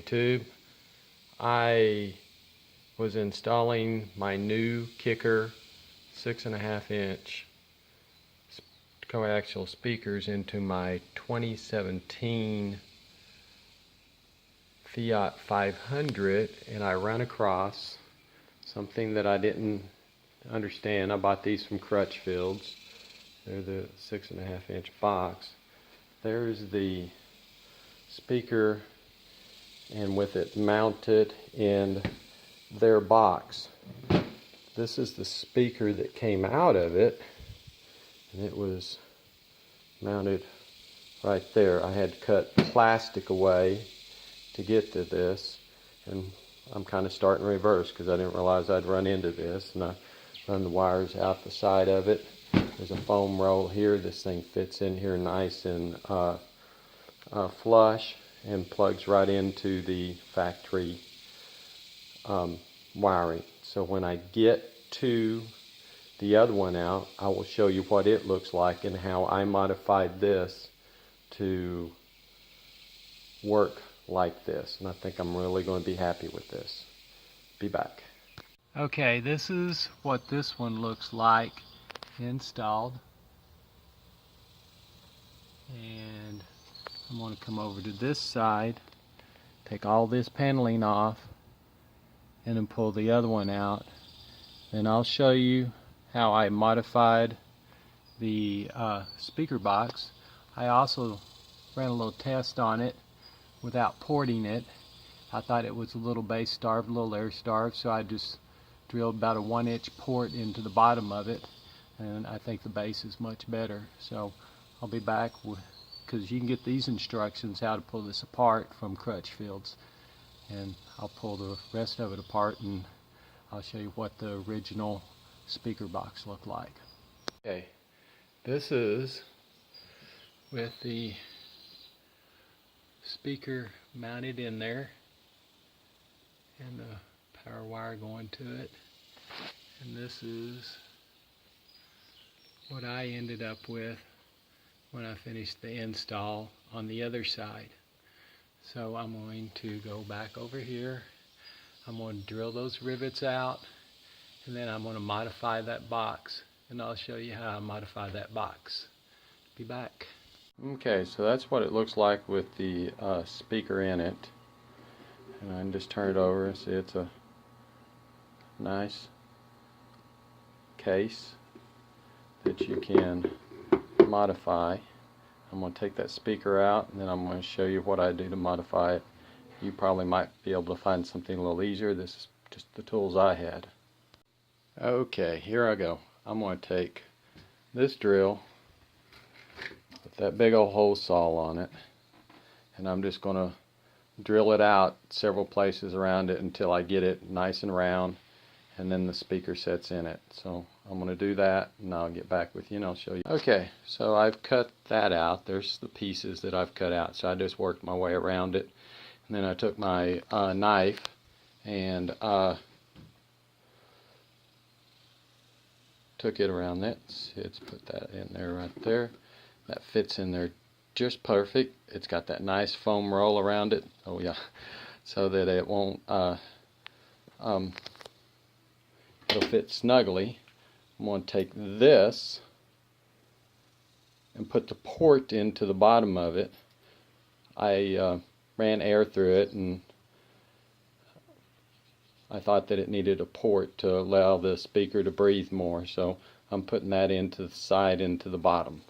YouTube. I was installing my new kicker 6.5-inch coaxial speakers into my 2017 Fiat 500, and I ran across something that I didn't understand. I bought these from Crutchfield's. They're the 6.5-inch box. There's the speaker, and with it mounted in their box. This is the speaker that came out of it, and it was mounted right there. I had to cut plastic away to get to this, and I'm kind of starting reverse because I didn't realize I'd run into this, and I run the wires out the side of it. There's a foam roll here. This thing fits in here nice and flush and plugs right into the factory wiring. So when I get to the other one out, I will show you what it looks like and how I modified this to work like this. And I think I'm really going to be happy with this. Be back. Okay, this is what this one looks like installed. And I'm going to come over to this side, take all this paneling off, and then pull the other one out. Then I'll show you how I modified the speaker box. I also ran a little test on it without porting it. I thought it was a little bass starved, a little air starved, so I just drilled about a 1-inch port into the bottom of it, and I think the bass is much better. So I'll be back with, because you can get these instructions how to pull this apart from Crutchfield's, and I'll pull the rest of it apart and I'll show you what the original speaker box looked like. Okay, this is with the speaker mounted in there and the power wire going to it, and this is what I ended up with when I finished the install on the other side. So I'm going to go back over here, I'm going to drill those rivets out, and then I'm going to modify that box, and I'll show you how I modify that box. Be back. Okay, so that's what it looks like with the speaker in it, and I can just turn it over and see it's a nice case that you can modify. I'm going to take that speaker out, and then I'm going to show you what I do to modify it. You probably might be able to find something a little easier. This is just the tools I had. Okay, here I go. I'm going to take this drill with that big old hole saw on it, and I'm just going to drill it out several places around it until I get it nice and round, and then the speaker sets in it. So I'm going to do that, and I'll get back with you and I'll show you. Okay, so I've cut that out. There's the pieces that I've cut out. So I just worked my way around it, and then I took my knife and took it around that. Let's put that in there right there. That fits in there just perfect. It's got that nice foam roll around it. Oh yeah, so that it won't it'll fit snugly. I'm going to take this and put the port into the bottom of it. I ran air through it, and I thought that it needed a port to allow the speaker to breathe more, so I'm putting that into the side, into the bottom.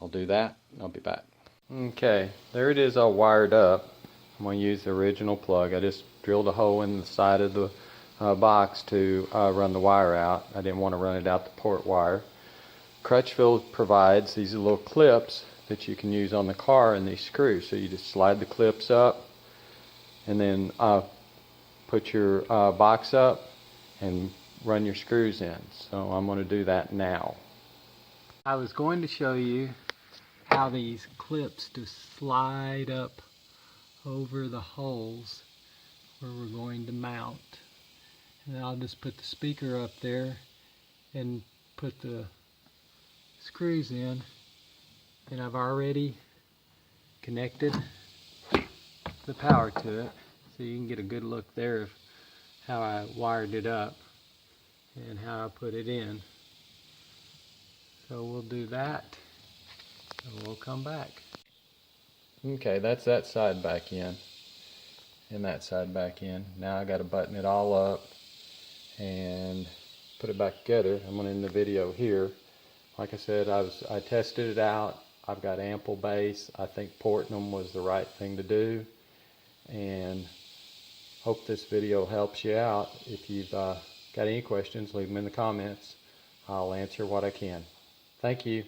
I'll do that and I'll be back. Okay, there it is all wired up. I'm going to use the original plug. I just drilled a hole in the side of the box to run the wire out. I didn't want to run it out the port wire. Crutchfield provides these little clips that you can use on the car, and these screws. So you just slide the clips up, and then put your box up and run your screws in. So I'm going to do that now. I was going to show you how these clips just slide up over the holes where we're going to mount. And I'll just put the speaker up there and put the screws in, and I've already connected the power to it. So you can get a good look there of how I wired it up and how I put it in. So we'll do that and we'll come back. Okay, that's that side back in and that side back in. Now I got to button it all up and put it back together. I'm going to end the video here. Like I said, I tested it out. I've got ample base. I think porting them was the right thing to do, and hope this video helps you out. If you've got any questions, leave them in the comments. I'll answer what I can. Thank you.